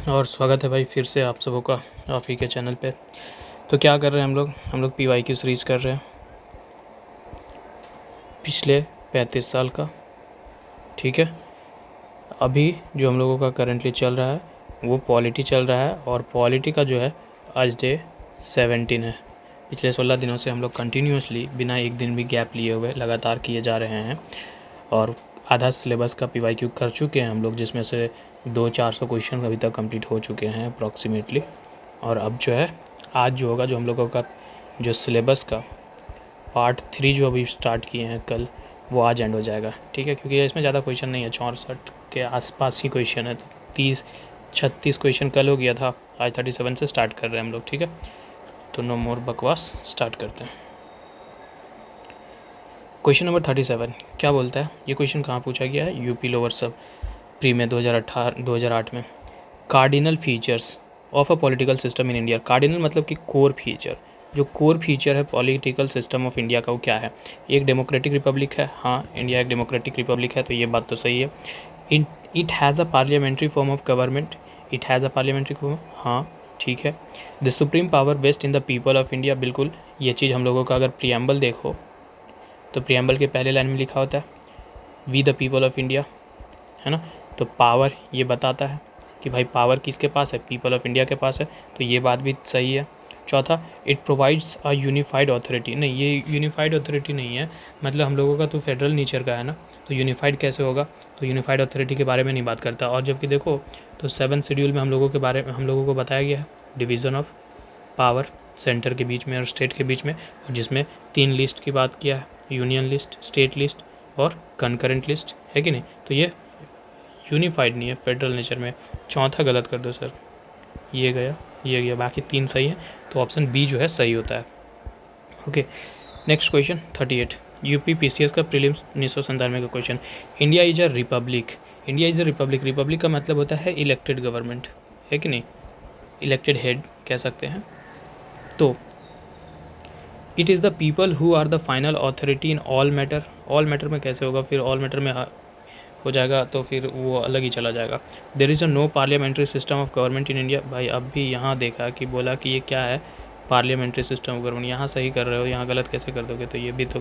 और स्वागत है भाई फिर से आप सबों का आप ही के चैनल पे। तो क्या कर रहे हैं हम लोग PYQ सीरीज़ कर रहे हैं पिछले 35 साल का। ठीक है, अभी जो हम लोगों का करंटली चल रहा है वो पॉलिटी चल रहा है, और पॉलिटी का जो है आज डे 17 है। पिछले 16 दिनों से हम लोग कंटिन्यूसली बिना एक दिन भी गैप लिए हुए लगातार किए जा रहे हैं, और आधा सिलेबस का PYQ कर चुके हैं हम लोग, जिसमें से 200-400 क्वेश्चन अभी तक कंप्लीट हो चुके हैं अप्रॉक्सीमेटली। और अब जो है आज जो होगा, जो हम लोगों का जो सिलेबस का पार्ट 3 जो अभी स्टार्ट किए हैं कल, वो आज एंड हो जाएगा। ठीक है, क्योंकि इसमें ज़्यादा क्वेश्चन नहीं है, 64 के आसपास ही क्वेश्चन है। तो 30-36 क्वेश्चन कल हो गया था, आज 37 से स्टार्ट कर रहे हैं हम लोग। ठीक है, तो नो मोर बकवास, स्टार्ट करते हैं। क्वेश्चन नंबर 37 क्या बोलता है? ये क्वेश्चन कहाँ पूछा गया है? यूपी लोअर सब प्री में 2008 में। Cardinal features of a political system in India. Cardinal मतलब कि कोर फीचर, जो कोर फीचर है पॉलिटिकल सिस्टम ऑफ इंडिया का, वो क्या है? एक डेमोक्रेटिक रिपब्लिक है। हाँ, इंडिया एक डेमोक्रेटिक रिपब्लिक है, तो ये बात तो सही है। It has a parliamentary form of government. It has a parliamentary form, हाँ ठीक है। The supreme power best in the people of India, बिल्कुल ये चीज़ हम लोगों का अगर प्रियम्बल देखो तो प्रियम्बल के पहले लाइन में लिखा होता है we the people of India, है ना। तो पावर ये बताता है कि भाई पावर किसके पास है? पीपल ऑफ इंडिया के पास है, तो ये बात भी सही है। चौथा, it provides a unified authority. नहीं, ये यूनिफाइड अथॉरिटी नहीं है, मतलब हम लोगों का तो फेडरल नेचर का है ना, तो यूनिफाइड कैसे होगा? तो यूनिफाइड अथॉरिटी के बारे में नहीं बात करता। और जबकि देखो तो 7 शेड्यूल में हम लोगों को बताया गया है डिवीज़न ऑफ पावर सेंटर के बीच में और स्टेट के बीच में, जिसमें 3 लिस्ट की बात किया है, यूनियन लिस्ट, स्टेट लिस्ट और कंकरेंट लिस्ट, है कि नहीं। तो ये यूनिफाइड नहीं है, फेडरल नेचर में। चौथा गलत कर दो सर, ये गया, बाकी 3 सही है, तो ऑप्शन बी जो है सही होता है। Okay, next question 38 UP PCS का प्रीलिम्स 1997 का question. India is a Republic. India is a Republic, Republic का मतलब होता है इलेक्टेड गवर्नमेंट, है कि नहीं, इलेक्टेड हेड कह सकते हैं। तो it is the people who are the final authority in all matter. All matter में कैसे होगा? फिर ऑल मैटर में हो जाएगा तो फिर वो अलग ही चला जाएगा। There is a no parliamentary system of government in India. भाई अब भी यहाँ देखा कि बोला कि ये क्या है? Parliamentary system of government. यहाँ सही कर रहे हो, यहाँ गलत कैसे कर दोगे? तो ये भी तो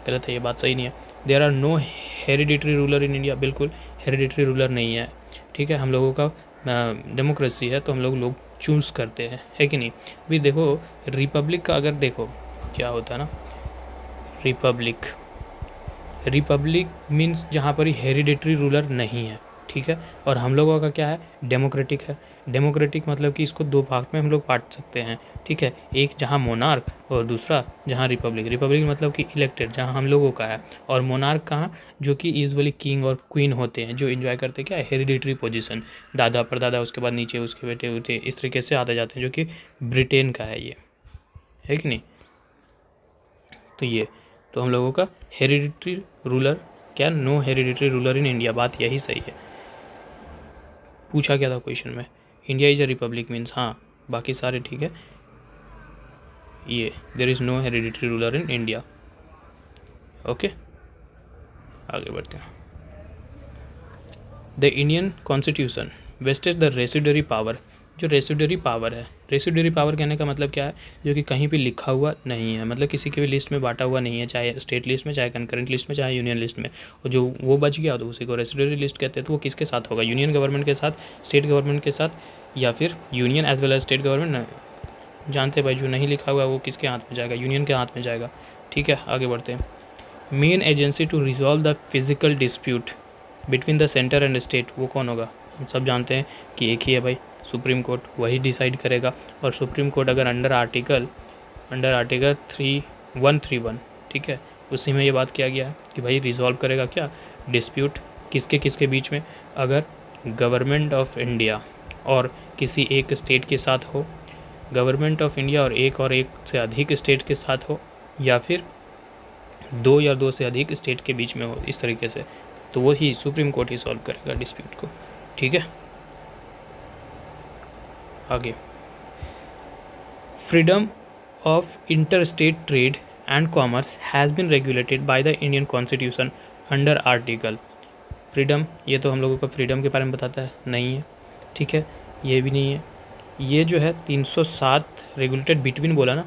गलत है, ये बात सही नहीं है। There are no hereditary ruler in India. बिल्कुल हेरिडिटरी रूलर नहीं है, ठीक है। हम लोगों का डेमोक्रेसी है, तो हम लोग चूज़ करते हैं, है कि नहीं। भी देखो रिपब्लिक का अगर देखो क्या होता है ना, रिपब्लिक मीन्स जहाँ पर हेरिडिटरी रूलर नहीं है, ठीक है। और हम लोगों का क्या है? डेमोक्रेटिक है। डेमोक्रेटिक मतलब कि इसको 2 भाग में हम लोग बांट सकते हैं, ठीक है। एक जहाँ मोनार्क और दूसरा जहाँ रिपब्लिक। रिपब्लिक मतलब कि इलेक्टेड, जहाँ हम लोगों का है, और मोनार्क कहाँ? जो कि यूजुअली किंग और क्वीन होते हैं, जो इन्जॉय करते हैं क्या? हेरिडिटरी पोजीशन, दादा परदादा, उसके बाद नीचे उसके बेटे उठे, इस तरीके से आते जाते हैं, जो कि ब्रिटेन का है ये, है कि नहीं। तो ये तो हम लोगों का हेरिडिटरी रूलर क्या? No hereditary ruler in India, बात यही सही है। पूछा क्या था क्वेश्चन में? India is a republic means, हाँ बाकी सारे ठीक है। ये there is no hereditary ruler in India. Okay, आगे बढ़ते हैं। The Indian constitution vests the residuary power. जो रेसिडरी पावर है, रेसिडरी पावर कहने का मतलब क्या है? जो कि कहीं भी लिखा हुआ नहीं है, मतलब किसी के भी लिस्ट में बांटा हुआ नहीं है, चाहे स्टेट लिस्ट में, चाहे कंकरेंट लिस्ट में, चाहे यूनियन लिस्ट में। और जो वो बच गया तो उसी को रेसिडरी लिस्ट कहते हैं। तो वो किसके साथ होगा? यूनियन गवर्नमेंट के साथ, स्टेट गवर्नमेंट के साथ, या फिर union as well as state government. जानते भाई, जो नहीं लिखा हुआ वो किसके हाथ में जाएगा? यूनियन के हाथ में जाएगा, ठीक है। आगे बढ़ते हैं। Main agency to resolve the physical dispute between the centre and state, वो कौन होगा? हम सब जानते हैं कि एक ही है भाई, सुप्रीम कोर्ट, वही डिसाइड करेगा। और सुप्रीम कोर्ट अगर अंडर आर्टिकल 131, ठीक है, उसी में ये बात किया गया है कि भाई रिजॉल्व करेगा क्या? डिस्प्यूट किसके किसके बीच में? अगर गवर्नमेंट ऑफ इंडिया और किसी एक स्टेट के साथ हो, गवर्नमेंट ऑफ इंडिया और एक से अधिक स्टेट के साथ हो, या फिर 2 या 2 से अधिक स्टेट के बीच में हो, इस तरीके से, तो वही सुप्रीम कोर्ट ही सॉल्व करेगा डिस्प्यूट को, ठीक है। आगे, freedom of inter state trade and commerce has been regulated by the Indian constitution under article. Freedom, ये तो हम लोगों को फ्रीडम के बारे में बताता है, नहीं है, ठीक है। ये भी नहीं है। ये जो है 307 रेगुलेटेड बिटवीन बोला ना,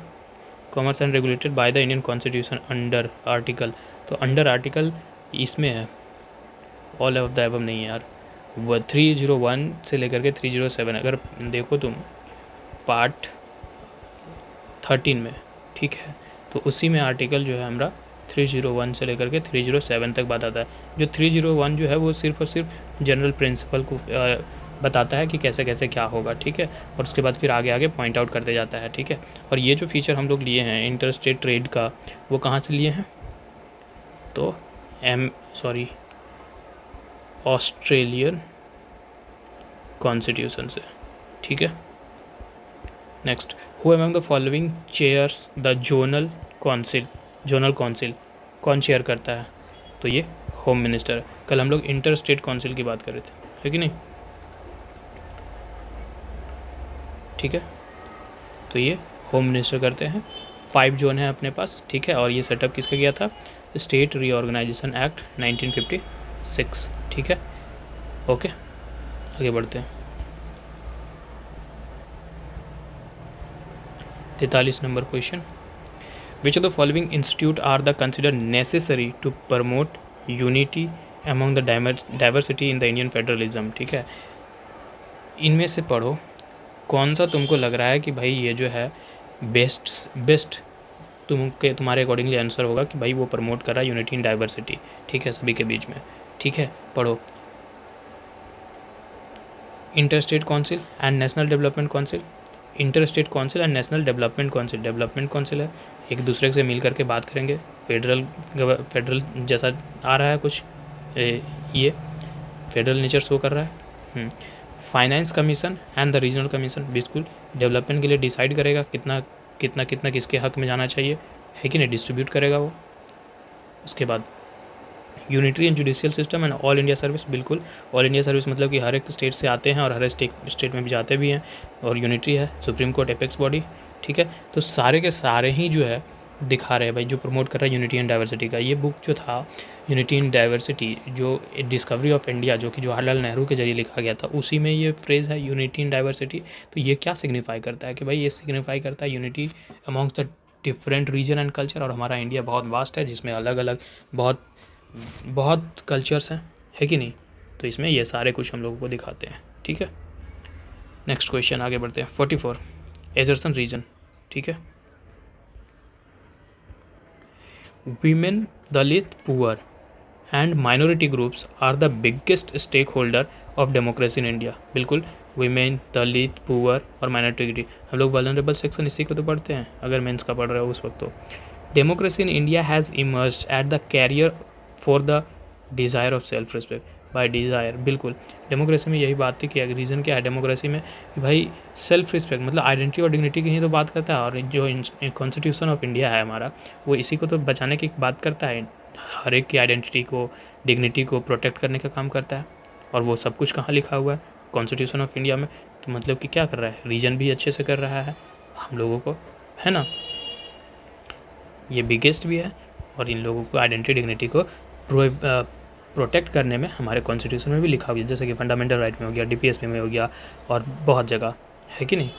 commerce and regulated by the Indian constitution under article, तो अंडर आर्टिकल इसमें है, ऑल ऑफ द एबव नहीं है यार। वो 301 से लेकर के 307 अगर देखो तुम पार्ट 13 में, ठीक है, तो उसी में आर्टिकल जो है हमारा 301 से लेकर के 307 तक बताता है। जो 301 जो है वो सिर्फ और सिर्फ जनरल प्रिंसिपल को बताता है कि कैसे कैसे क्या होगा, ठीक है, और उसके बाद फिर आगे आगे पॉइंट आउट करते जाता है, ठीक है। और ये जो फीचर हम लोग लिए हैं इंटर स्टेट ट्रेड का, वो कहाँ से लिए हैं, तो ऑस्ट्रेलियन कॉन्स्टिट्यूशन से, ठीक है। Next, who among the following chairs the zonal council, zonal council कौन चेयर करता है, तो ये होम मिनिस्टर। कल हम लोग इंटर स्टेट काउंसिल की बात कर रहे थे, है कि नहीं, ठीक है, तो ये होम मिनिस्टर करते हैं। 5 जोन है अपने पास, ठीक है, और ये सेटअप किसका किया था, स्टेट रीऑर्गेनाइजेशन एक्ट 1956, ठीक है। ओके, आगे बढ़ते हैं। 43 number question, which of the following institute are the consider necessary to promote unity among the diversity in the Indian federalism, ठीक है। इनमें से पढ़ो कौन सा तुमको लग रहा है कि भाई ये जो है बेस्ट तुम्हारे अकॉर्डिंगली आंसर होगा कि भाई वो प्रमोट कर रहा है यूनिटी इन डाइवर्सिटी, ठीक है, सभी के बीच में, ठीक है। पढ़ो, inter state council and national development council, inter state council and national development council, development council है, एक दूसरे से मिल करके बात करेंगे, फेडरल जैसा आ रहा है कुछ, ये फेडरल नेचर शो कर रहा है। Finance commission and the regional commission, बिल्कुल डेवलपमेंट के लिए डिसाइड करेगा कितना कितना कितना किसके हक में जाना चाहिए, है कि नहीं, डिस्ट्रीब्यूट करेगा वो। उसके बाद unitary and judicial system and all India service, बिल्कुल ऑल इंडिया सर्विस मतलब कि हर एक स्टेट से आते हैं और हर एक स्टेट में भी जाते भी हैं, और यूनिटरी है, सुप्रीम कोर्ट एपेक्स बॉडी, ठीक है। तो सारे के सारे ही जो है दिखा रहे हैं भाई, जो प्रमोट कर रहा है यूनिटी एंड डाइवर्सिटी का। ये बुक जो था यूनिटी एंड डाइवर्सिटी, जो डिस्कवरी ऑफ इंडिया, जो कि जवाहरलाल नेहरू के जरिए लिखा गया था, उसी में ये फ्रेज़ है यूनिटी एंड डाइवर्सिटी। तो ये क्या सिग्निफाई करता है कि भाई ये सिग्निफाई करता है unity amongst the different region and culture. और हमारा इंडिया बहुत वास्ट है, जिसमें अलग अलग बहुत कल्चर्स हैं, है कि नहीं, तो इसमें ये सारे कुछ हम लोगों को दिखाते हैं, ठीक है। नेक्स्ट क्वेश्चन आगे बढ़ते हैं। 44 एजरसन रीजन, ठीक है। Women, Dalit, poor and minority groups are the biggest stake holder of democracy in India, बिल्कुल वीमेन, दलित, पुअर और माइनॉरिटी, हम लोग वल्नरेबल सेक्शन इसी को तो पढ़ते हैं अगर मेंस का पढ़ रहे हो उस वक्त। तो democracy in India has emerged at the carrier for the desire of self respect, by desire, बिल्कुल डेमोक्रेसी में यही बात थी कि रीज़न क्या है डेमोक्रेसी में कि भाई सेल्फ रिस्पेक्ट मतलब आइडेंटिटी और डिग्निटी की ही तो बात करता है। और जो कॉन्स्टिट्यूशन ऑफ इंडिया है हमारा, वो इसी को तो बचाने की बात करता है, हर एक की आइडेंटिटी को, डिग्निटी को प्रोटेक्ट करने का काम करता है। और वो सब कुछ कहाँ लिखा हुआ है, कॉन्स्टिट्यूशन ऑफ इंडिया में। तो मतलब कि क्या कर रहा है, रीजन भी अच्छे से कर रहा है हम लोगों को, है ना, ये बिगेस्ट भी है, और इन लोगों को आइडेंटिटी डिग्निटी को प्रोटेक्ट करने में हमारे कॉन्स्टिट्यूशन में भी लिखा हुआ है, जैसे कि फंडामेंटल राइट में हो गया, डीपीएसपी में हो गया, और बहुत जगह, है कि नहीं।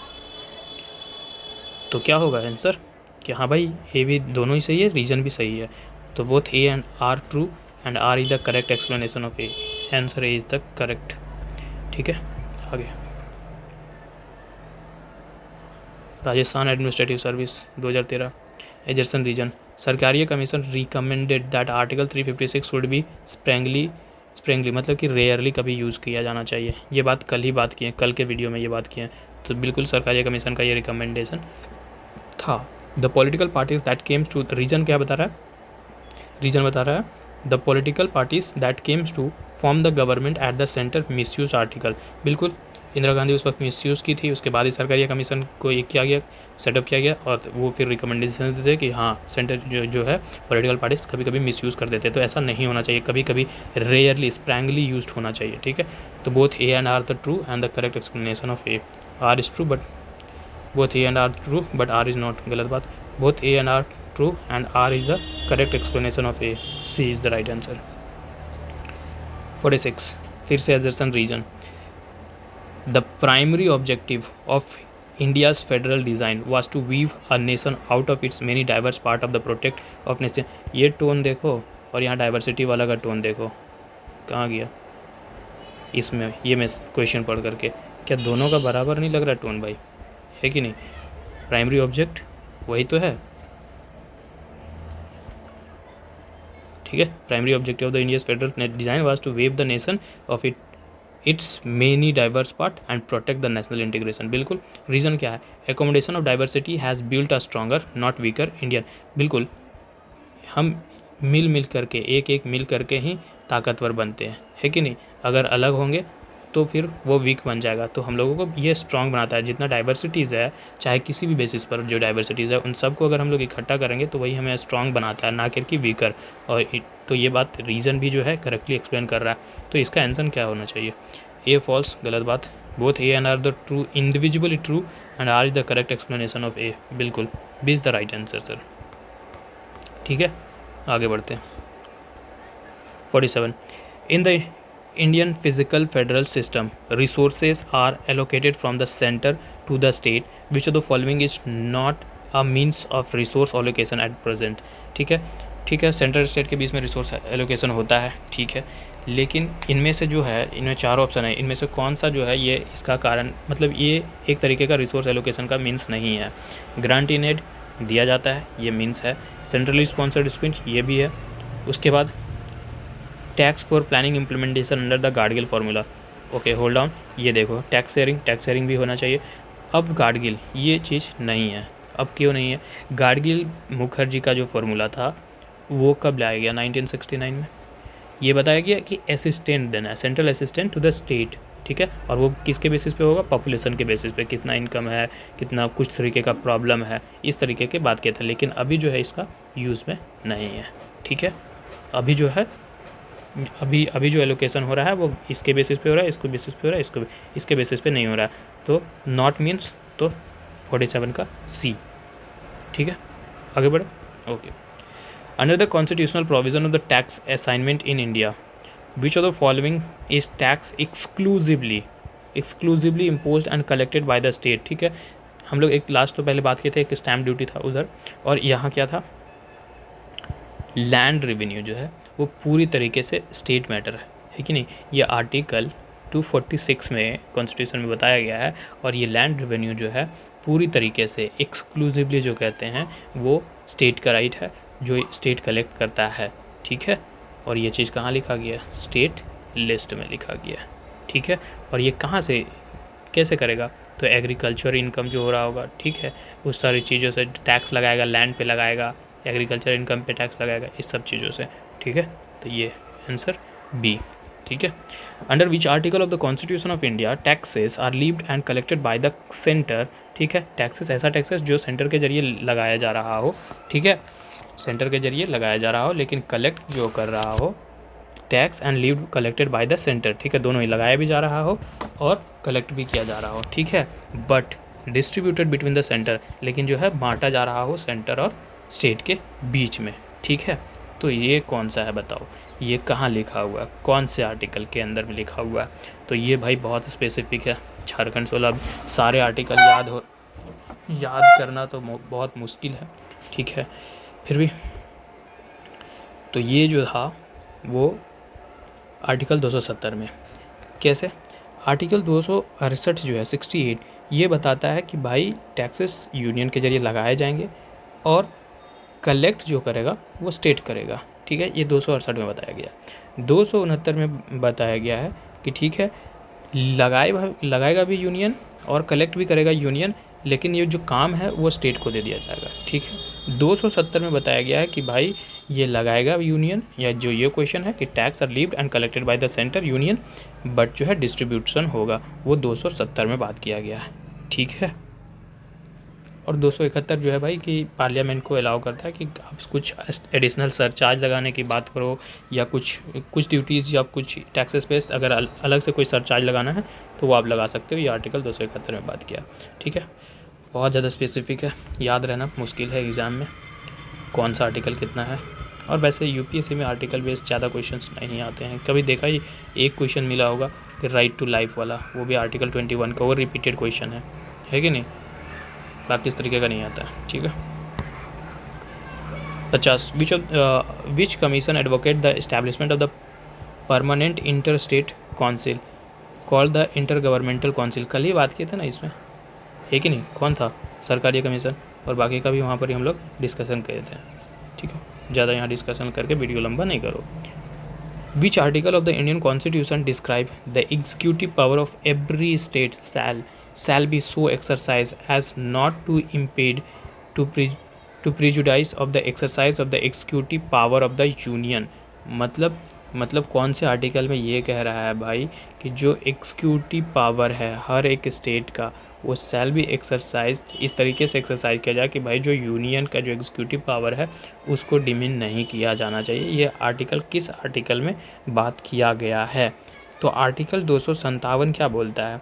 तो क्या होगा आंसर कि हाँ भाई ए भी दोनों ही सही है, रीजन भी सही है। तो both A and R true and R is the correct explanation of A, answer A is the correct, ठीक है। आगे Rajasthan administrative service 2013 assertion reason, Sarkaria commission recommended that article 356 should be sparingly मतलब कि रेयरली कभी यूज़ किया जाना चाहिए। ये बात कल ही बात की है, कल के वीडियो में ये बात की है। तो बिल्कुल सरकारी कमीशन का ये रिकमेंडेशन था। The political parties that came to, reason क्या बता रहा है, रीजन बता रहा है the political parties that came to form the government at the centre misuse article, बिल्कुल इंदिरा गांधी उस वक्त मिसयूज़ की थी, उसके बाद ही सरकारी कमीशन को ये किया गया, सेटअप किया गया, और वो फिर रिकमेंडेशन देते थे कि हाँ सेंटर जो है पॉलिटिकल पार्टीज कभी कभी मिसयूज़ कर देते, तो ऐसा नहीं होना चाहिए, कभी कभी रेयरली स्प्रैंगली यूज्ड होना चाहिए, ठीक है। तो both A and R the true and the correct explanation of A, R is true but both A and R true but R is not, गलत बात, both A and R true and R is the correct explanation of A, C is the right answer. 46 फिर से assertion reason, the primary objective of India's federal design was to weave a nation out of its many diverse part of the protect of nation। ये tone देखो और यहाँ diversity वाला का tone देखो कहाँ गया इसमें, ये मैं क्वेश्चन पढ़ करके, क्या दोनों का बराबर नहीं लग रहा टोन भाई, है कि नहीं? प्राइमरी ऑब्जेक्ट वही तो है, ठीक है। Primary objective of the India's federal design was to weave the nation of its many diverse part and protect the national integration. बिल्कुल, रीज़न क्या है? Accommodation of diversity has built a stronger not weaker Indian. बिल्कुल, हम मिल करके एक मिल करके ही ताकतवर बनते हैं, है कि नहीं? अगर अलग होंगे तो फिर वो वीक बन जाएगा। तो हम लोगों को ये स्ट्रॉन्ग बनाता है। जितना डाइवर्सिटीज़ है, चाहे किसी भी बेसिस पर जो डाइवर्सिटीज़ है, उन सबको अगर हम लोग इकट्ठा करेंगे तो वही हमें स्ट्रॉन्ग बनाता है, ना कि वीकर। और तो ये बात रीज़न भी जो है करेक्टली एक्सप्लेन कर रहा है। तो इसका आंसर क्या होना चाहिए? ए फॉल्स, गलत बात। Both A and R the true, individually true and R is the correct explanation of A. बिल्कुल, B is the right answer sir. ठीक है, आगे बढ़ते हैं। 47 in the Indian physical federal system, resources are allocated from the center to the state. Which of the following is not a means of resource allocation at present? ठीक है, central state के बीच में resource allocation होता है, ठीक है, लेकिन इनमें से जो है, इनमें 4 ऑप्शन है, इनमें से कौन सा जो है ये इसका कारण, मतलब ये एक तरीके का रिसोर्स एलोकेशन का मीन्स नहीं है। ग्रांट इन एड दिया जाता है, ये मीन्स है। सेंट्रली स्पॉन्सर्ड स्पीच, ये भी है। उसके बाद tax for planning implementation under the Gadgil formula. Okay, hold on, ये देखो टैक्स शेयरिंग भी होना चाहिए। अब गाडगिल ये चीज़ नहीं है। अब क्यों नहीं है? गाडगिल मुखर्जी का जो फार्मूला था वो कब लाया गया? 1969 में। ये बताया गया कि असिस्टेंट देना है, central assistant to the state, ठीक है, और वो किसके बेसिस पे होगा? पॉपुलेशन के बेसिस पे, कितना इनकम है, कितना कुछ तरीके का प्रॉब्लम है, इस तरीके के बात किया था। लेकिन अभी जो है इसका यूज़ में नहीं है, ठीक है। अभी जो है अभी जो एलोकेशन हो रहा है वो इसके बेसिस पे हो रहा है, इसको बेसिस पे हो रहा है, इसके बेसिस पे नहीं हो रहा है। तो नॉट मीन्स तो 47 का सी, ठीक है। आगे बढ़े। Okay, under the constitutional provision of the tax assignment in India, which of the following is tax exclusively imposed and collected by the state. ठीक है, हम लोग एक लास्ट तो पहले बात किए थे, एक स्टैम्प ड्यूटी था उधर, और यहाँ क्या था? लैंड रेवेन्यू जो है वो पूरी तरीके से स्टेट मैटर है कि नहीं? ये आर्टिकल 246 में कॉन्स्टिट्यूशन में बताया गया है। और ये लैंड रेवेन्यू जो है पूरी तरीके से एक्सक्लूसिवली जो कहते हैं वो स्टेट का राइट है, जो स्टेट कलेक्ट करता है, ठीक है। और ये चीज़ कहाँ लिखा गया? स्टेट लिस्ट में लिखा गया, ठीक है। और ये कहाँ से कैसे करेगा? तो एग्रीकल्चर इनकम जो हो रहा होगा, ठीक है, उस सारी चीज़ों से टैक्स लगाएगा, लैंड पे लगाएगा, एग्रीकल्चर इनकम पे टैक्स लगाएगा, इस सब चीज़ों से, ठीक है। तो ये आंसर बी, ठीक है। Under which article of the constitution of India taxes are levied and collected by the centre, ठीक है। टैक्सेस, ऐसा टैक्सेस जो सेंटर के जरिए लगाया जा रहा हो, ठीक है, सेंटर के जरिए लगाया जा रहा हो, लेकिन कलेक्ट जो कर रहा हो, tax and levied collected by the centre, ठीक है, दोनों ही लगाया भी जा रहा हो और कलेक्ट भी किया जा रहा हो, ठीक है, but distributed between the centre, लेकिन जो है बांटा जा रहा हो सेंटर और स्टेट के बीच में, ठीक है। तो ये कौन सा है बताओ? ये कहाँ लिखा हुआ है? कौन से आर्टिकल के अंदर में लिखा हुआ है? तो ये भाई बहुत स्पेसिफिक है। झारखंड 16 सारे आर्टिकल याद करना तो बहुत मुश्किल है, ठीक है, फिर भी। तो ये जो था वो आर्टिकल 270 में, कैसे? आर्टिकल 268 जो है 68 ये बताता है कि भाई टैक्सेस यूनियन के जरिए लगाए जाएंगे और कलेक्ट जो करेगा वो स्टेट करेगा, ठीक है। ये 268 में बताया गया। 269 में बताया गया है कि ठीक है, लगाएगा भी यूनियन और कलेक्ट भी करेगा यूनियन, लेकिन ये जो काम है वो स्टेट को दे दिया जाएगा, ठीक है। 270 में बताया गया है कि भाई ये लगाएगा यूनियन, या जो ये क्वेश्चन है कि tax are levied and collected by the centre union, but जो है डिस्ट्रीब्यूशन होगा वो 270 में बात किया गया है, ठीक है। और 271 जो है भाई कि पार्लियामेंट को अलाउ करता है कि आप कुछ एडिशनल सरचार्ज लगाने की बात करो, या कुछ ड्यूटीज़ या कुछ टैक्सेस पे अगर अलग से कोई सरचार्ज लगाना है तो वो आप लगा सकते हो। ये आर्टिकल 271 में बात किया, ठीक है। बहुत ज़्यादा स्पेसिफिक है, याद रहना मुश्किल है एग्ज़ाम में कौन सा आर्टिकल कितना है। और वैसे यूपीएससी में आर्टिकल बेस्ड ज़्यादा क्वेश्चंस नहीं आते हैं। कभी देखा ही एक क्वेश्चन मिला होगा राइट टू लाइफ वाला, वो भी आर्टिकल 21 का, वो रिपीटेड क्वेश्चन है कि नहीं, बाकी इस तरीके का नहीं आता है। ठीक है। 50 which commission advocate the establishment of the permanent inter state council called the inter governmental council. कल ही बात किए थे ना इसमें, है कि नहीं, कौन था, सरकारी कमीशन, और बाकी का भी वहाँ पर ही हम लोग डिस्कशन किए थे। ठीक है, ज़्यादा यहाँ डिस्कशन करके वीडियो लंबा नहीं करो। Which article of the Indian constitution describe the executive power of every state shall be so exercise as not to impede to prejudice of the exercise of the executive power of the union. मतलब कौन से article में ये कह रहा है भाई कि जो एग्जीक्यूटिव पावर है हर एक स्टेट का, वो शैल बी एक्सरसाइज, इस तरीके से एक्सरसाइज किया जाए कि भाई जो यूनियन का जो एग्जीक्यूटिव पावर है उसको डिमिन नहीं किया जाना चाहिए। ये आर्टिकल किस आर्टिकल में बात किया गया है? तो आर्टिकल 257 क्या बोलता है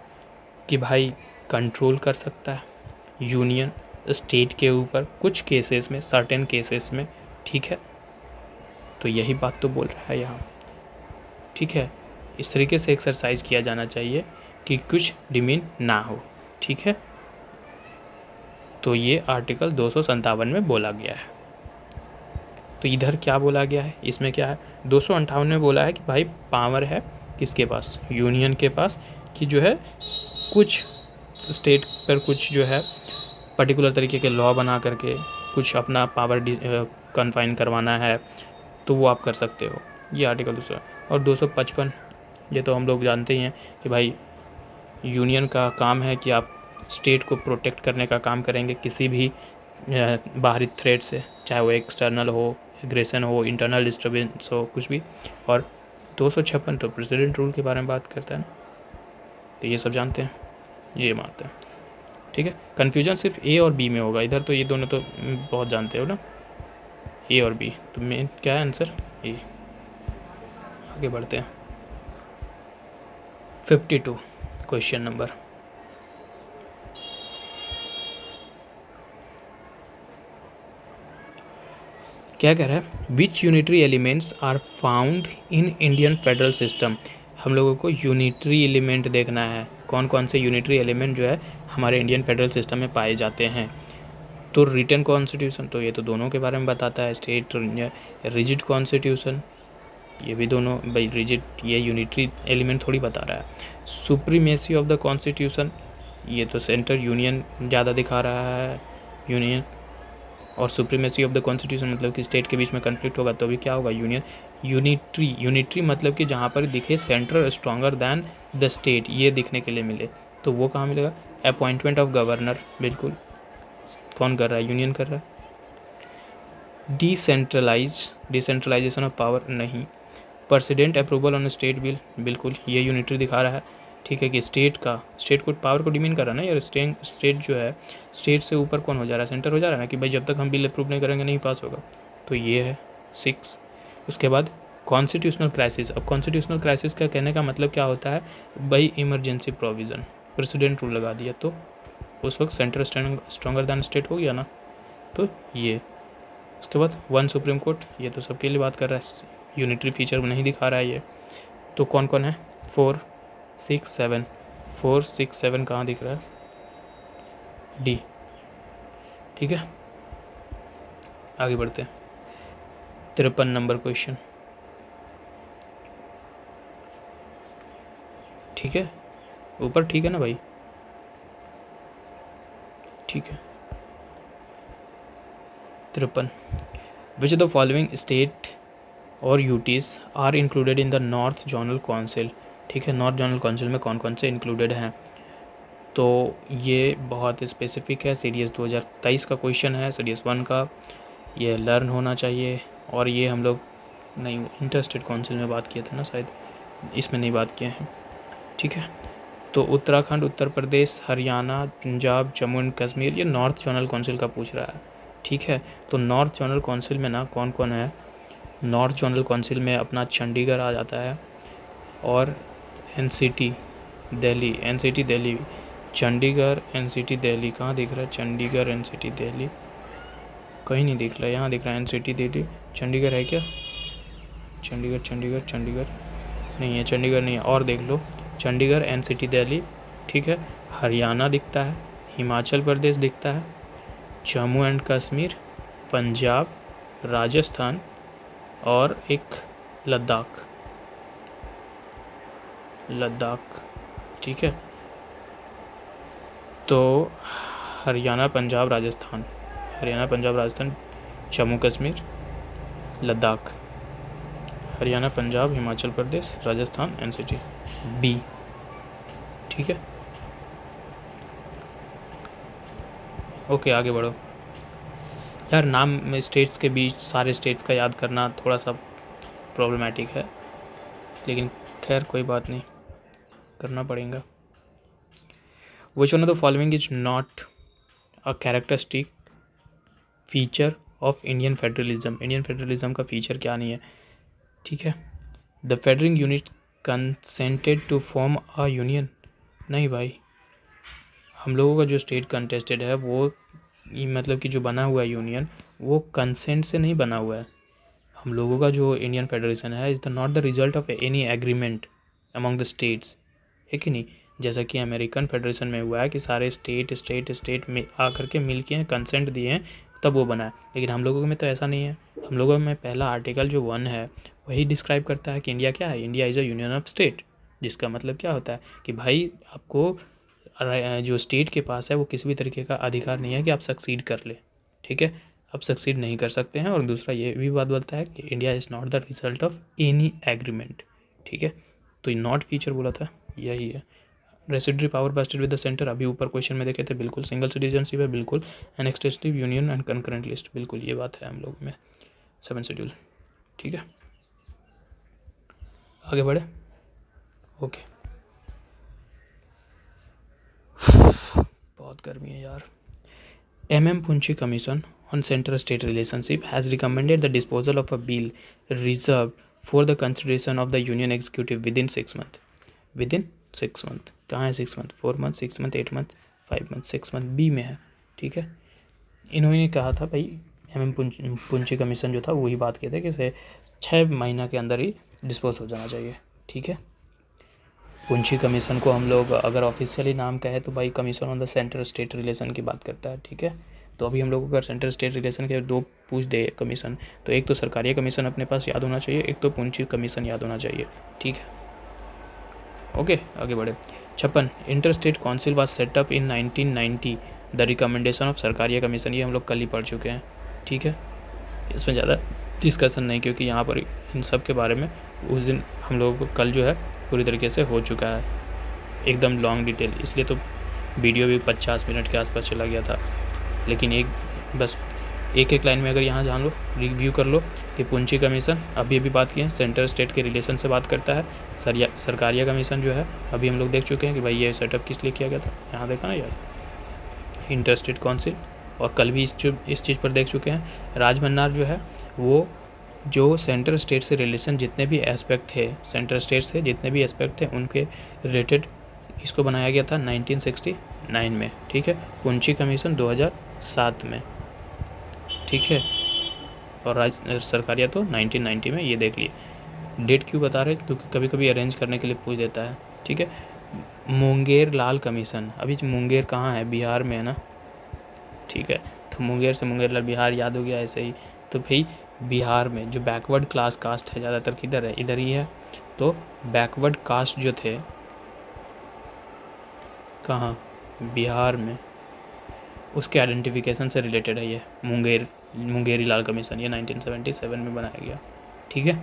कि भाई कंट्रोल कर सकता है यूनियन स्टेट के ऊपर कुछ केसेस में, सर्टेन केसेस में। ठीक है, तो यही बात तो बोल रहा है यहाँ। ठीक है, इस तरीके से एक्सरसाइज किया जाना चाहिए कि कुछ डिमिन ना हो। ठीक है, तो ये आर्टिकल 257 में बोला गया है। तो इधर क्या बोला गया है, इसमें क्या है, 258 में बोला है कि भाई पावर है किसके पास, यूनियन के पास, कि जो है कुछ स्टेट पर कुछ जो है पर्टिकुलर तरीके के लॉ बना करके कुछ अपना पावर कन्फाइन करवाना है, तो वो आप कर सकते हो। ये आर्टिकल 200 और 255, ये तो हम लोग जानते ही हैं कि भाई यूनियन का काम है कि आप स्टेट को प्रोटेक्ट करने का काम करेंगे किसी भी बाहरी थ्रेट से, चाहे वो एक्सटर्नल हो, एग्रेशन हो, इंटरनल डिस्टर्बेंस हो, कुछ भी। और 256 तो प्रेसिडेंट रूल के बारे में बात करता है ना, तो ये सब जानते हैं, ये मानते हैं। ठीक है, कन्फ्यूजन सिर्फ ए और बी में होगा, इधर तो ये दोनों तो बहुत जानते हो ना, ए और बी। तो मेन क्या है आंसर, ए। आगे बढ़ते हैं। 52 क्वेश्चन नंबर, क्या कह रहा है, which unitary elements are found in Indian federal system. हम लोगों को यूनिटरी एलिमेंट देखना है, कौन कौन से यूनिटरी एलिमेंट जो है हमारे इंडियन फेडरल सिस्टम में पाए जाते हैं। तो रिटन कॉन्स्टिट्यूशन, तो ये तो दोनों के बारे में बताता है। स्टेट रिजिड कॉन्स्टिट्यूशन, ये भी दोनों भाई रिजिड, ये यूनिटरी एलिमेंट थोड़ी बता रहा है। सुप्रीमेसी ऑफ द कॉन्स्टिट्यूशन, ये तो सेंटर यूनियन ज़्यादा दिखा रहा है, यूनियन। और सुप्रीमेसी ऑफ द कॉन्स्टिट्यूशन मतलब कि स्टेट के बीच में कन्फ्लिक्ट होगा तो भी क्या होगा, यूनियन। यूनिटरी मतलब कि जहाँ पर दिखे central stronger than the state, ये दिखने के लिए मिले, तो वो कहाँ मिलेगा, अपॉइंटमेंट ऑफ गवर्नर, बिल्कुल। कौन कर रहा है, यूनियन कर रहा है। डिसेंट्रलाइजेशन ऑफ पावर, नहीं। President approval on state bill, बिल्कुल, ये यूनिटरी दिखा रहा है। ठीक है, कि स्टेट को पावर को डिमीन कर रहा है ना यार, स्टेट जो है, स्टेट से ऊपर कौन हो जा रहा है, सेंटर हो जा रहा है ना, कि भाई जब तक हम बिल अप्रूव नहीं करेंगे नहीं पास होगा, तो ये है 6। उसके बाद कॉन्स्टिट्यूशनल क्राइसिस। अब कॉन्स्टिट्यूशनल क्राइसिस का कहने का मतलब क्या होता है, भाई इमरजेंसी प्रोविज़न, प्रेसिडेंट रूल लगा दिया तो उस वक्त सेंटर स्ट्रॉन्गर दैन स्टेट हो गया ना, तो ये। उसके बाद 1 सुप्रीम कोर्ट, ये तो सबके लिए बात कर रहा है, यूनिटरी फीचर नहीं दिखा रहा है ये। तो कौन कौन है, 4, 6, 7, 4, 6, 7 कहाँ दिख रहा है, डी। ठीक है, आगे बढ़ते हैं। 53 नंबर क्वेश्चन। ठीक है, ऊपर ठीक है ना भाई, ठीक है। 53, which of the following state और UTs are included in the north zonal council. ठीक है, नॉर्थ जोनल काउंसिल में कौन कौन से इंक्लूडेड हैं, तो ये बहुत स्पेसिफिक है, सीडीएस 2023 का क्वेश्चन है, सीडीएस 1 का, ये लर्न होना चाहिए। और ये हम लोग नहीं इंटर स्टेट काउंसिल में बात किए थे ना शायद, इसमें नहीं बात किए हैं। ठीक है, तो उत्तराखंड, उत्तर प्रदेश, हरियाणा, पंजाब, जम्मू एंड कश्मीर, ये नॉर्थ जोनल काउंसिल का पूछ रहा है। ठीक है, तो नॉर्थ जोनल काउंसिल में ना कौन कौन है, नॉर्थ जोनल काउंसिल में अपना चंडीगढ़ आ जाता है, और एनसीटी दिल्ली, चंडीगढ़, एनसीटी दिल्ली, कहाँ दिख रहा है, चंडीगढ़, एनसीटी दिल्ली, कहीं नहीं दिख रहा है, यहाँ दिख रहा है एनसीटी दिल्ली। चंडीगढ़ है क्या, चंडीगढ़ नहीं है, चंडीगढ़ नहीं है, और देख लो, चंडीगढ़ एनसीटी दिल्ली, ठीक है। हरियाणा दिखता है, हिमाचल प्रदेश दिखता है, जम्मू एंड कश्मीर, पंजाब, राजस्थान और एक लद्दाख, ठीक है। तो हरियाणा पंजाब राजस्थान, जम्मू कश्मीर, लद्दाख, हरियाणा पंजाब हिमाचल प्रदेश राजस्थान एनसीटी, बी, ठीक है। ओके, आगे बढ़ो यार। नाम में स्टेट्स के बीच सारे स्टेट्स का याद करना थोड़ा सा प्रॉब्लमेटिक है, लेकिन खैर कोई बात नहीं, करना पड़ेगा। Which one of the following is not a characteristic feature of Indian federalism. Indian federalism का फीचर क्या नहीं है, ठीक है। The federating unit consented to form a union. नहीं भाई, हम लोगों का जो स्टेट कंटेस्टेड है वो मतलब कि जो बना हुआ है यूनियन, वो कंसेंट से नहीं बना हुआ है। हम लोगों का जो इंडियन फेडरेशन है is the not the result of any agreement among the states, है कि नहीं। जैसा कि अमेरिकन फेडरेशन में हुआ है कि सारे स्टेट में आकर के मिल के कंसेंट दिए हैं तब वो बना है, लेकिन हम लोगों में तो ऐसा नहीं है। हम लोगों में पहला आर्टिकल जो 1 है वही डिस्क्राइब करता है कि इंडिया क्या है, India is a union of state, जिसका मतलब क्या होता है कि भाई आपको जो स्टेट के पास है वो किसी भी तरीके का अधिकार नहीं है कि आप सक्सीड कर ले, ठीक है। आप सक्सीड नहीं कर सकते हैं। और दूसरा ये भी बात बोलता है कि India is not the result of any agreement, ठीक है। तो ये नॉट फीचर बोला था, यही है। Residuary power wasted with the centre, अभी ऊपर क्वेश्चन में देखे थे, बिल्कुल। सिंगल सिटीजनशिप है, बिल्कुल। An extensive union and concurrent list, बिल्कुल ये बात है हम लोग में। 7 शेड्यूल, ठीक है। आगे बढ़े, ओके। बहुत गर्मी है यार। MM Punchi Commission on Center-State Relationship has recommended the disposal of a bill reserved for the consideration of the Union Executive within 6 months. Within 6 months, कहाँ है 6 month? 4 month, 6 month, 8 month, 5 month, 6 month, B में है, ठीक है। इन्होंने कहा था भाई, MM पुंची कमीशन जो था वही बात किए थे कि इसे 6 महीना के अंदर ही डिस्पोज हो जाना चाहिए, ठीक है। पुंची कमीशन को हम लोग अगर ऑफिशियली नाम कहे तो भाई commission on the centre state relation की बात करता है, ठीक है। तो अभी हम लोग अगर सेंटर स्टेट रिलेशन के 2 पूछ दे कमीशन, तो एक तो सरकारी कमीशन अपने पास याद होना चाहिए, एक तो पुंची कमीशन याद होना चाहिए, ठीक है। ओके, आगे बढ़े। 56 inter state council was setup in 1990 the recommendation of सरकारी कमीशन, ये हम लोग कल ही पढ़ चुके हैं, ठीक है। इसमें ज़्यादा डिस्कशन नहीं, क्योंकि यहाँ पर इन सब के बारे में उस दिन हम लोगों को कल जो है पूरी तरीके से हो चुका है, एकदम लॉन्ग डिटेल, इसलिए तो वीडियो भी 50 मिनट के आसपास चला गया था। लेकिन बस एक लाइन में अगर यहाँ जान लो, रिव्यू कर लो कि पुंची कमीशन अभी बात की है, सेंटर स्टेट के रिलेशन से बात करता है। सरकारिया कमीशन जो है अभी हम लोग देख चुके हैं कि भाई ये सेटअप किस लिए किया गया था, यहाँ देखा ना यार, इंटर स्टेट काउंसिल। और कल भी इस चीज़ पर देख चुके हैं। राजमन्नार जो है वो जो सेंटर स्टेट से रिलेशन जितने भी एस्पेक्ट थे, सेंटर स्टेट से जितने भी एस्पेक्ट थे उनके रिलेटेड इसको बनाया गया था 1969 में, ठीक है। पुंची कमीशन 2007 में, ठीक है। और सरकारिया तो 1990 में, ये देख लिए। डेट क्यों बता रहे, क्योंकि कभी कभी अरेंज करने के लिए पूछ देता है, ठीक है। मुंगेर लाल कमीशन, अभी मुंगेर कहाँ है, बिहार में है ना, ठीक है। तो मुंगेर से मुंगेर लाल बिहार याद हो गया ऐसे ही। तो भाई बिहार में जो बैकवर्ड क्लास कास्ट है ज़्यादातर किधर है, इधर ही है। तो बैकवर्ड कास्ट जो थे कहाँ, बिहार में, उसके आइडेंटिफिकेशन से रिलेटेड है ये मुंगेरी लाल कमीशन, ये 1977 में बनाया गया, ठीक है।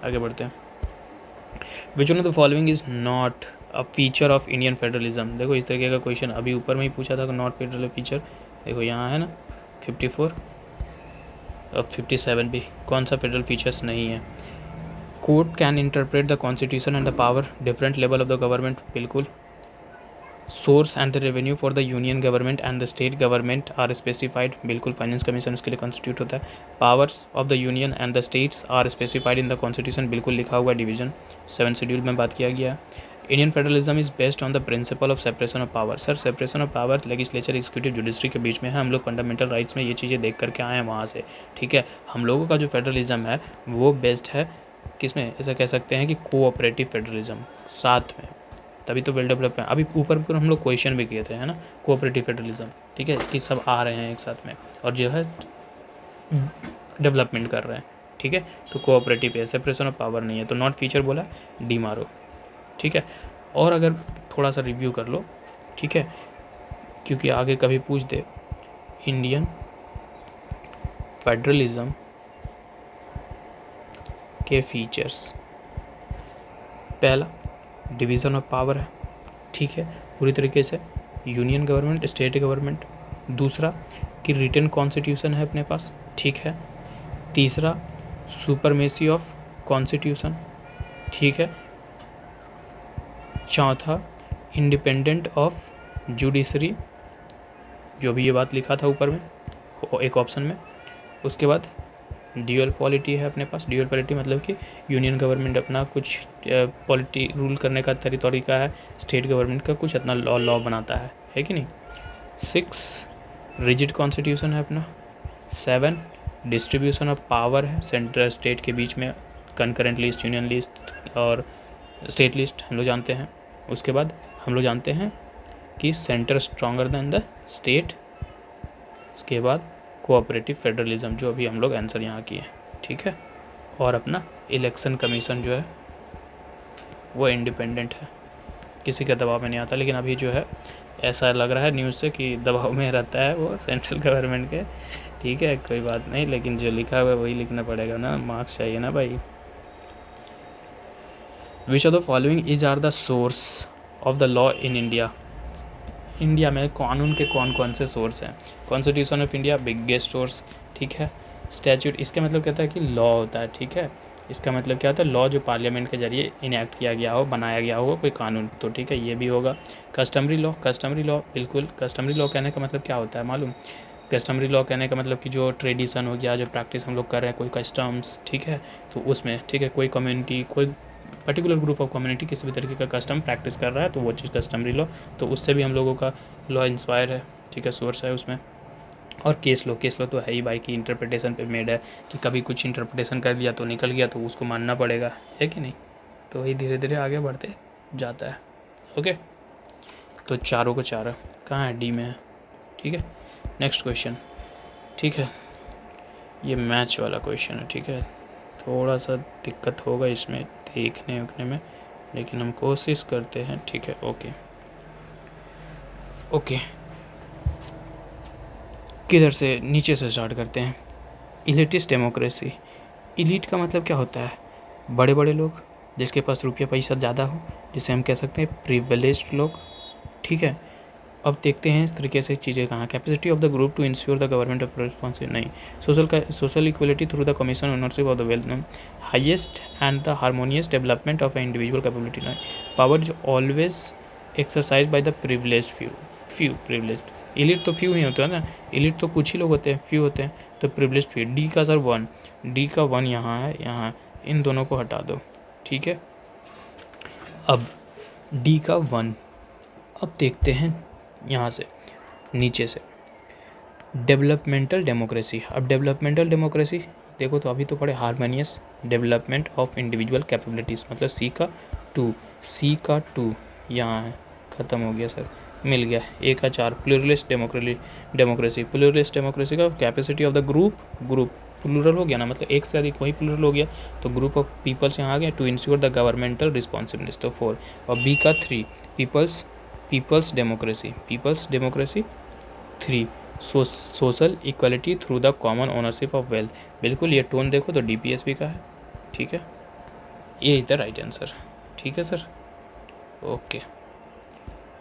आगे बढ़ते हैं। विच one of the following is not a feature of Indian federalism. देखो इस तरीके का क्वेश्चन अभी ऊपर में ही पूछा था, नॉट फेडरल फीचर, देखो यहाँ है ना 54 और 57 भी, कौन सा फेडरल फीचर्स नहीं है। Court can interpret the constitution and the power different level of the government, बिल्कुल। Source and the revenue for the union government and the state government are specified, बिल्कुल। फाइनेंस कमीशन उसके लिए constitute होता है। Powers of the union and the states are specified in the constitution, बिल्कुल लिखा हुआ division 7 schedule में बात किया गया। Indian federalism is based on the principle of separation of power. Sir separation of power legislature executive judiciary के बीच में है, हम लोग फंडामेंटल राइट्स में ये चीज़ें देख करके आए हैं वहाँ से, ठीक है। हम लोगों का जो फेडरलिज्म है वो बेस्ड है किस में, ऐसा कह सकते हैं कि कोऑपरेटिव फेडरलिज्म, साथ में तभी तो वेल डेवलप्ड है। अभी ऊपर हम लोग क्वेश्चन भी किए थे, है ना, कोऑपरेटिव फेडरलिज्म, ठीक है, कि सब आ रहे हैं एक साथ में और जो है डेवलपमेंट कर रहे हैं, ठीक है। तो कोऑपरेटिव है, सेपरेशन ऑफ पावर नहीं है, तो नॉट फीचर बोला, डी मारो, ठीक है। और अगर थोड़ा सा रिव्यू कर लो, ठीक है, क्योंकि आगे कभी पूछ दे, इंडियन फेडरलिज्म के फीचर्स, पहला डिवीज़न ऑफ पावर है, ठीक है, पूरी तरीके से यूनियन गवर्नमेंट स्टेट गवर्नमेंट। दूसरा कि रिटन कॉन्स्टिट्यूशन है अपने पास, ठीक है। तीसरा सुपरमेसी ऑफ कॉन्स्टिट्यूशन, ठीक है। चौथा इंडिपेंडेंट ऑफ जुडिशरी, जो भी ये बात लिखा था ऊपर में एक ऑप्शन में। उसके बाद ड्यूअल पॉलिटी है अपने पास। ड्यूअल पॉलिटी मतलब कि यूनियन गवर्नमेंट अपना कुछ पॉलिटी रूल करने का तरीका है, स्टेट गवर्नमेंट का कुछ अपना लॉ बनाता है कि नहीं। 6 रिजिड कॉन्स्टिट्यूशन है अपना। 7 डिस्ट्रीब्यूशन ऑफ पावर है सेंट्रल स्टेट के बीच में, कंकरेंट लिस्ट, यूनियन लिस्ट और स्टेट लिस्ट हम लोग जानते हैं। उसके बाद हम लोग जानते हैं कि centre stronger than the state. उसके बाद कोऑपरेटिव फेडरलिज्म, जो अभी हम लोग आंसर यहाँ किए, ठीक है। और अपना इलेक्शन कमीशन जो है वो इंडिपेंडेंट है, किसी के दबाव में नहीं आता। लेकिन अभी जो है ऐसा लग रहा है न्यूज़ से कि दबाव में रहता है वो सेंट्रल गवर्नमेंट के, ठीक है, कोई बात नहीं, लेकिन जो लिखा हुआ है वही लिखना पड़ेगा ना, मार्क्स चाहिए ना भाई। Which of the following is are the source of the law in India. India में कानून के कौन कौन से सोर्स हैं। Constitution of India biggest source, ठीक है। स्टैच्यूट, इसका मतलब कहता है कि लॉ होता है, ठीक है। इसका मतलब क्या होता है, लॉ जो पार्लियामेंट के जरिए इनैक्ट किया गया हो, बनाया गया हो कोई कानून, तो ठीक है ये भी होगा। कस्टमरी लॉ, कस्टमरी लॉ बिल्कुल, कस्टमरी लॉ कहने का मतलब क्या होता है मालूम। कस्टमरी लॉ कहने का मतलब कि जो ट्रेडिशन हो गया, जो प्रैक्टिस हम लोग कर रहे हैं, कोई कस्टम्स, ठीक है, तो उसमें, ठीक है, कोई कम्युनिटी, कोई पर्टिकुलर ग्रुप ऑफ कम्युनिटी किसी भी तरीके का कस्टम प्रैक्टिस कर रहा है, तो वो चीज़ कस्टमरी लॉ, तो उससे भी हम लोगों का लॉ इंस्पायर है, ठीक है, सोर्स है उसमें। और केस लॉ, केस लॉ तो है ही भाई कि इंटरप्रिटेशन पे मेड है, कि कभी कुछ इंटरप्रिटेशन कर लिया तो निकल गया तो उसको मानना पड़ेगा, है कि नहीं। तो वही धीरे धीरे आगे बढ़ते जाता है। ओके, तो चारों को चार कहाँ है, डी में है, ठीक है। नेक्स्ट क्वेश्चन, ठीक है, ये मैच वाला क्वेश्चन है, ठीक है, थोड़ा सा दिक्कत होगा इसमें देखने उखने में, लेकिन हम कोशिश करते हैं, ठीक है। ओके ओके, किधर से, नीचे से स्टार्ट करते हैं। इलिटिस्ट डेमोक्रेसी, इलीट का मतलब क्या होता है, बड़े बड़े लोग जिसके पास रुपया पैसा ज़्यादा हो, जिसे हम कह सकते हैं प्रिविलेज्ड लोग, ठीक है। अब देखते हैं इस तरीके से चीज़ें कहाँ, capacity of the group to ensure the government of responsive, नहीं, social equality through the commission ownership of the wealth, नहीं, highest and the harmonious development of a individual capability, नहीं, पावर जो always exercise by the privileged few privileged, elite तो few ही होता है ना, elite तो कुछ ही लोग होते हैं, फ्यू होते हैं, तो प्रिविलेज्ड फ्यू। डी का सर 1, डी का 1 यहाँ है, यहाँ, इन दोनों को हटा दो, ठीक है। अब डी का 1, अब देखते हैं यहाँ से नीचे से डेवलपमेंटल डेमोक्रेसी। अब डेवलपमेंटल डेमोक्रेसी देखो तो अभी तो पढ़े harmonious development of individual capabilities, मतलब सी का 2, सी का 2 यहाँ है, ख़त्म हो गया सर, मिल गया। ए का 4 प्लूरलिस्ट डेमोक्रेसी, प्लूरलिस्ट डेमोक्रेसी का capacity of the group plural हो गया ना, मतलब एक से अधिक वही प्लूरल हो गया, तो ग्रुप ऑफ पीपल्स यहाँ आ गया, to ensure the governmental responsibilities, तो 4। और बी का 3 peoples democracy 3 social equality through the common ownership of wealth, बिल्कुल ये टोन देखो तो डीपीएसपी का है, ठीक है, ये इज द राइट आंसर, ठीक है सर। ओके,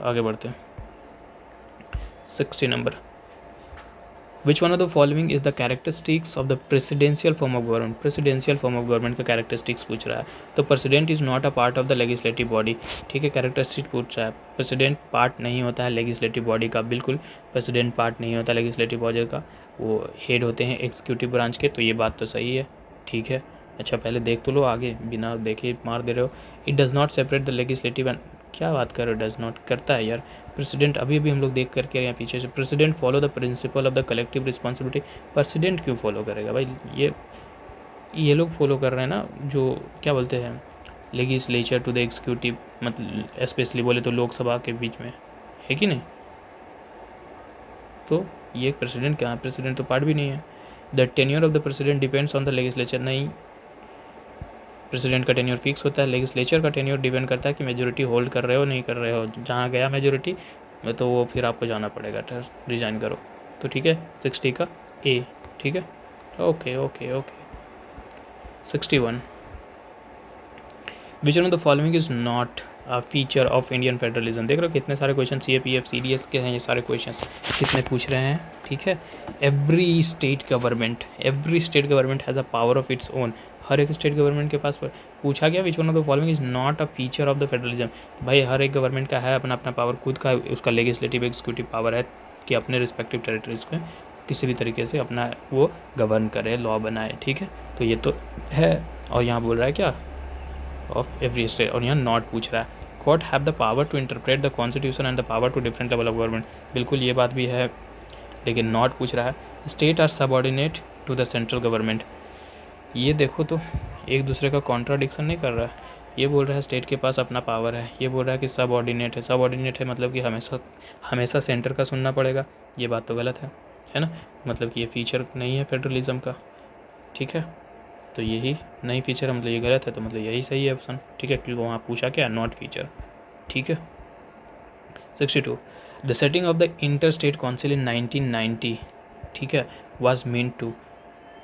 आगे बढ़ते हैं। 60 number, which one of the following is the characteristics of the presidential form of government. Presidential form of government का कैरेक्टरिस्टिक्स पूछ रहा है, तो president is not a part of the legislative body, ठीक है, कैरेक्टरिस्टिक पूछ रहा है, प्रेसिडेंट पार्ट नहीं होता है लेजिस्लेटिव बॉडी का, बिल्कुल प्रेसिडेंट पार्ट नहीं होता लेजिस्लेटिव बॉडी का, वो हेड होते हैं एग्जीक्यूटिव ब्रांच के, तो ये बात तो सही है, ठीक है। अच्छा पहले देख तो लो आगे, बिना देखे मार दे रहे हो। It does not separate the legislative and, क्या बात कर रहे हो, डज़ नॉट करता है यार। प्रेसिडेंट अभी भी हम लोग देख करके यहाँ पीछे से, president follow the principle of the collective responsibility, president क्यों फॉलो करेगा भाई, ये लोग फॉलो कर रहे हैं ना, जो क्या बोलते हैं लेजिस्लेचर टू द एग्जीक्यूटिव, मतलब स्पेशली बोले तो लोकसभा के बीच में, है कि नहीं। तो ये प्रेसिडेंट क्या है, प्रेसिडेंट तो पार्ट भी नहीं है। The tenure of the president depends on the legislature, नहीं, प्रेसिडेंट का टेन्योर फिक्स होता है। लेजिस्लेचर का टेन्योर डिपेंड करता है कि मेजोरिटी होल्ड कर रहे हो नहीं कर रहे हो, जहाँ गया मेजोरिटी तो वो फिर आपको जाना पड़ेगा, रिजाइन करो। तो ठीक है 60 का ए, ठीक है, okay okay okay. 61, which one of the following is not a feature of Indian federalism. देख रहे हो कितने सारे क्वेश्चन CAPF CDS के हैं ये सारे क्वेश्चन कितने पूछ रहे हैं, ठीक है। Every state government has a power of its own, हर एक स्टेट गवर्नमेंट के पास पूछा गया which one of the following is not a feature of the federalism. भाई हर एक गवर्नमेंट का है अपना अपना पावर, खुद का उसका लेजिस्लेटिव एग्जीक्यूटिव पावर है कि अपने रिस्पेक्टिव टेरिटरीज में किसी भी तरीके से अपना वो गवर्न करे, लॉ बनाए, ठीक है। तो ये तो है, और यहाँ बोल रहा है क्या ऑफ एवरी स्टेट, और यहाँ नॉट पूछ रहा है। Court have the power to interpret the constitution and the power to different level of government, बिल्कुल ये बात भी है, लेकिन नॉट पूछ रहा है। State are subordinate to the central government, ये देखो तो एक दूसरे का कॉन्ट्राडिक्शन नहीं कर रहा है। ये बोल रहा है स्टेट के पास अपना पावर है, ये बोल रहा है कि सबऑर्डिनेट है। सबऑर्डिनेट है मतलब कि हमेशा सेंटर का सुनना पड़ेगा, ये बात तो गलत है ना। मतलब कि ये फीचर नहीं है फेडरलिज्म का, ठीक है। तो यही नहीं फीचर, मतलब ये गलत है, तो मतलब यही सही है ऑप्शन, ठीक है, क्योंकि वहाँ पूछा क्या, नॉट फीचर, ठीक है। 62, the setting of the inter state council in 1990, ठीक है, वाज मीन टू,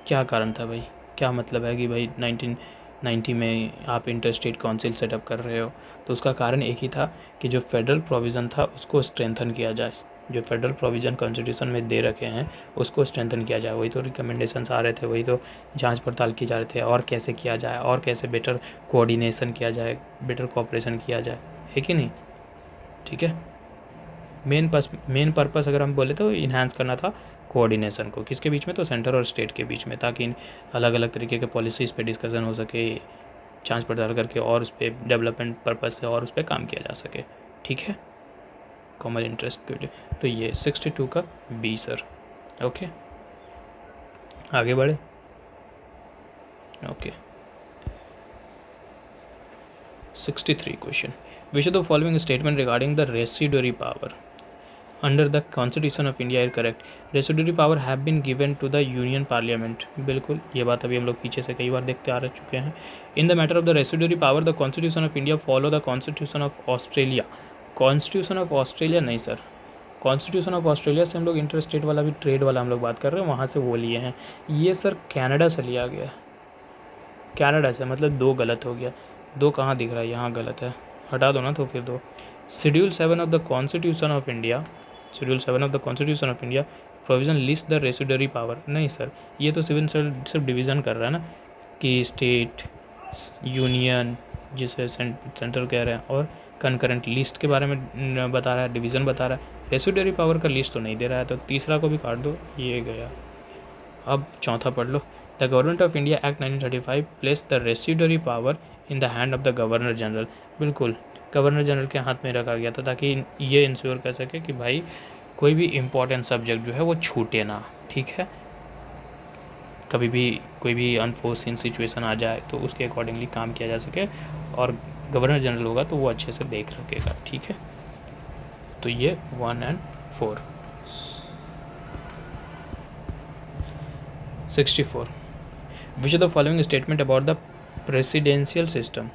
क्या कारण था भाई, क्या मतलब है कि भाई 1990 में आप इंटर स्टेट काउंसिल सेटअप कर रहे हो, तो उसका कारण एक ही था कि जो फेडरल प्रोविज़न था उसको स्ट्रेंथन किया जाए, जो फेडरल प्रोविज़न कॉन्स्टिट्यूशन में दे रखे हैं उसको स्ट्रेंथन किया जाए। वही तो रिकमेंडेशंस आ रहे थे, वही तो जांच पड़ताल की जा रहे थे, और कैसे किया जाए, और कैसे बेटर कोऑर्डिनेशन किया जाए, बेटर कोऑपरेशन किया जाए, है कि नहीं, ठीक है। मेन पर्पस अगर हम बोले तो इन्हांस करना था कोऑर्डिनेशन को, किसके बीच में, तो सेंटर और स्टेट के बीच में, ताकि अलग अलग तरीके के पॉलिसीज़ पे डिस्कशन हो सके, जांच पड़ताल करके और उस पर डेवलपमेंट पर्पस से और उस पर काम किया जा सके, ठीक है, कॉमन इंटरेस्ट के लिए। तो ये 62 का बी सर, ओके, आगे बढ़े, okay. 63 question, which of the following statement regarding the residuary power under the constitution of India is correct. Residuary power have been given to the union parliament, बिल्कुल ये बात अभी हम लोग पीछे से कई बार देखते आ रह चुके हैं। In the matter of the residuary power the constitution of India follow the constitution of Australia. Constitution of Australia नहीं सर, कॉन्स्टिट्यूशन ऑफ ऑस्ट्रेलिया से हम लोग इंटर स्टेट वाला भी, ट्रेड वाला हम लोग बात कर रहे हैं, वहाँ से वो लिए हैं। ये सर कनाडा से लिया गया, कनाडा से, मतलब दो गलत हो गया, दो कहाँ दिख रहा है, यहाँ गलत है, हटा दो ना तो फिर दो। Schedule 7 of the constitution of India, schedule 7 of the constitution of India provision list the residuary power, नहीं सर, ये तो सिर्फ डिवीज़न कर रहा है ना कि स्टेट, यूनियन जिसे सेंट्रल कह रहे हैं, और कंकरेंट लिस्ट के बारे में बता रहा है, डिवीज़न बता रहा है, रेसिडुअरी पावर का लिस्ट तो नहीं दे रहा है, तो तीसरा को भी काट दो, ये गया। अब चौथा पढ़ लो, the government of India act 1935 place the residuary power in the hand of the governor general, बिल्कुल गवर्नर जनरल के हाथ में रखा गया था, ताकि ये इंश्योर कर सके कि भाई कोई भी इम्पोर्टेंट सब्जेक्ट जो है वो छूटे ना, ठीक है, कभी भी कोई भी अनफोर्सिन सिचुएशन आ जाए तो उसके अकॉर्डिंगली काम किया जा सके, और गवर्नर जनरल होगा तो वो अच्छे से देख रखेगा, ठीक है। तो ये 1 और 4। 64, विच of the following statement about the presidential system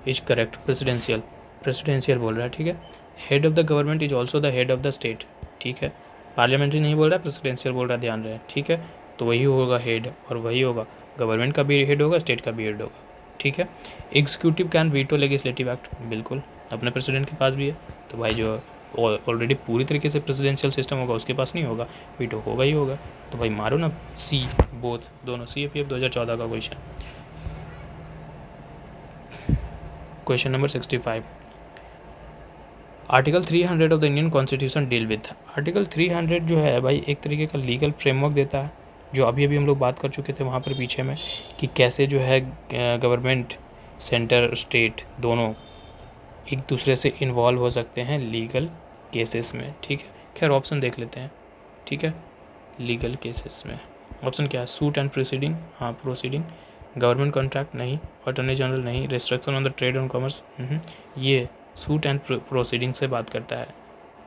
is correct. Presidential बोल रहा है, ठीक है। Head of the government is also the head of the state, ठीक है, पार्लियामेंट्री नहीं बोल रहा, प्रेसिडेंशियल बोल रहा, ध्यान रहे, ठीक है। तो वही होगा हेड, और वही होगा गवर्नमेंट का भी हेड होगा, स्टेट का भी हेड होगा, ठीक है। Executive can veto legislative act, बिल्कुल अपने प्रेसिडेंट के पास भी है, तो भाई जो ऑलरेडी पूरी तरीके से प्रेसिडेंशियल सिस्टम होगा उसके पास नहीं होगा, वीटो होगा ही होगा, तो भाई मारो ना सी, बोथ दोनों, CAPF 2014 का question. Question number 65, article 300 of the Indian constitution deal with. Article 300 जो है भाई एक तरीके का लीगल फ्रेमवर्क देता है, जो अभी हम लोग बात कर चुके थे वहाँ पर पीछे में, कि कैसे जो है गवर्नमेंट, सेंटर, स्टेट दोनों एक दूसरे से इन्वॉल्व हो सकते हैं लीगल केसेस में, ठीक है। खैर ऑप्शन देख लेते हैं, ठीक है, लीगल केसेस में ऑप्शन क्या है, सूट एंड प्रोसीडिंग, हाँ प्रोसीडिंग, गवर्नमेंट कॉन्ट्रैक्ट नहीं, अटॉर्नी जनरल नहीं, restriction on the trade and commerce, ये सूट एंड प्रोसीडिंग से बात करता है।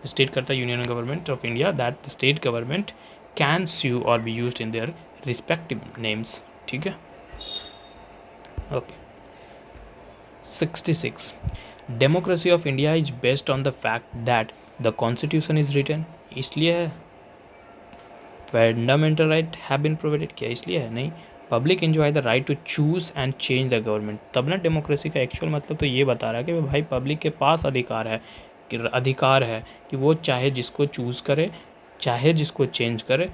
स्टेट करता है union government of India that the state government can sue or be sued in their respective names. ठीक है, okay. 66 democracy of India is based on the fact that the constitution is written, इसलिए है। Fundamental right have been provided, क्या इसलिए है? नहीं। Public enjoy the right to choose and change the government, तब ना डेमोक्रेसी का एक्चुअल मतलब तो ये बता रहा है कि भाई पब्लिक के पास अधिकार है कि वो चाहे जिसको चूज़ करे, चाहे जिसको चेंज करे,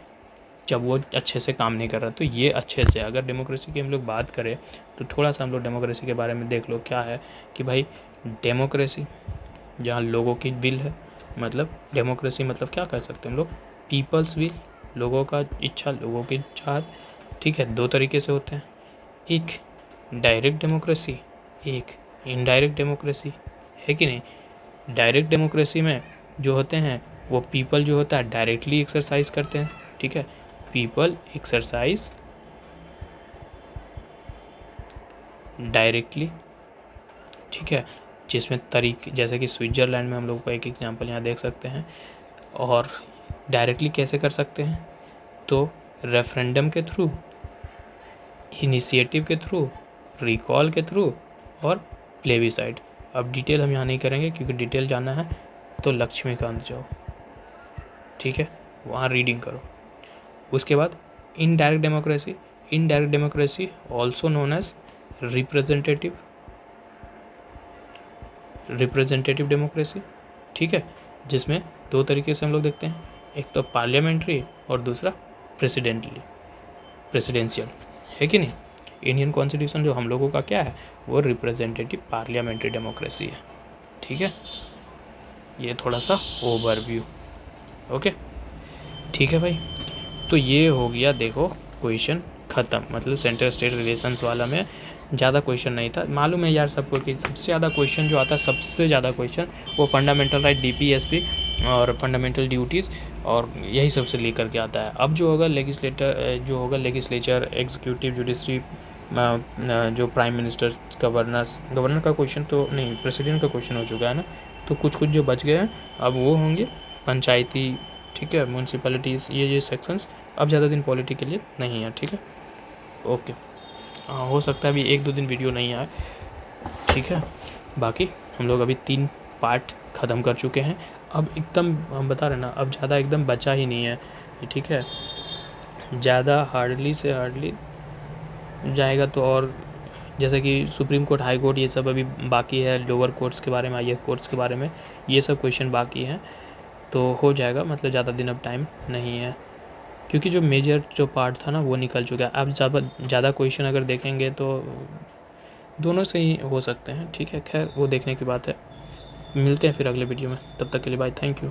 जब वो अच्छे से काम नहीं कर रहा। तो ये अच्छे से, अगर डेमोक्रेसी की हम लोग बात करें तो थोड़ा सा हम लोग डेमोक्रेसी के बारे में देख लो क्या है कि भाई डेमोक्रेसी जहाँ लोगों की विल है, मतलब डेमोक्रेसी मतलब क्या कह सकते हैं हम लोग, पीपल्स विल, लोगों का इच्छा, लोगों की चाहत। ठीक है, दो तरीके से होते हैं, एक डायरेक्ट डेमोक्रेसी, एक इनडायरेक्ट डेमोक्रेसी, है कि नहीं। डायरेक्ट डेमोक्रेसी में जो होते हैं वो पीपल जो होता है डायरेक्टली एक्सरसाइज करते हैं। ठीक है, पीपल एक्सरसाइज डायरेक्टली। ठीक है, जिसमें तरीके, जैसे कि स्विट्ज़रलैंड में हम लोग को एक एग्जांपल यहाँ देख सकते हैं। और डायरेक्टली कैसे कर सकते हैं, तो रेफरेंडम के थ्रू, इनिशिएटिव के थ्रू, रिकॉल के थ्रू और प्लेबिसाइड। अब डिटेल हम यहाँ नहीं करेंगे क्योंकि डिटेल जानना है तो लक्ष्मीकांत जाओ, ठीक है, वहाँ रीडिंग करो। उसके बाद indirect democracy also known as representative democracy. ठीक है, जिसमें दो तरीके से हम लोग देखते हैं, एक तो पार्लियामेंट्री और दूसरा प्रेसिडेंशियल, है कि नहीं। इंडियन कॉन्स्टिट्यूशन जो हम लोगों का क्या है, वो रिप्रेजेंटेटिव पार्लियामेंट्री डेमोक्रेसी है। ठीक है, ये थोड़ा सा ओवरव्यू। ओके, ठीक है भाई, तो ये हो गया देखो क्वेश्चन ख़त्म। मतलब सेंटर स्टेट रिलेशंस वाला में ज़्यादा क्वेश्चन नहीं था। मालूम है यार सबको कि सबसे ज़्यादा क्वेश्चन जो आता है, सबसे ज़्यादा क्वेश्चन वो फंडामेंटल राइट, डीपीएसपी और फंडामेंटल ड्यूटीज़ और यही सबसे लेकर के आता है। अब जो होगा लेजिस्लेचर, एग्जीक्यूटिव, जुडिशरी, जो प्राइम मिनिस्टर, गवर्नर का क्वेश्चन तो नहीं, प्रेसिडेंट का क्वेश्चन हो चुका है ना। तो कुछ जो बच गए हैं अब वो होंगे पंचायती, ठीक है, म्यूनसिपैलिटीज़, ये सेक्शंस अब ज़्यादा दिन पॉलिटी के लिए नहीं है। ठीक है, ओके। हो सकता है अभी 1-2 दिन वीडियो नहीं आए, ठीक है। बाकी हम लोग अभी 3 पार्ट ख़त्म कर चुके हैं। अब एकदम हम बता रहे ना, अब ज़्यादा एकदम बचा ही नहीं है, ठीक है। ज़्यादा हार्डली से हार्डली जाएगा तो, और जैसे कि सुप्रीम कोर्ट, हाई कोर्ट, ये सब अभी बाकी है। लोअर कोर्ट्स के बारे में, हायर कोर्ट्स के बारे में ये सब क्वेश्चन बाकी हैं, तो हो जाएगा। मतलब ज़्यादा दिन अब टाइम नहीं है, क्योंकि जो मेजर जो पार्ट था ना वो निकल चुका है। अब ज़्यादा क्वेश्चन अगर देखेंगे तो दोनों से ही हो सकते हैं, ठीक है। खैर वो देखने की बात है। मिलते हैं फिर अगले वीडियो में, तब तक के लिए बाय, थैंक यू।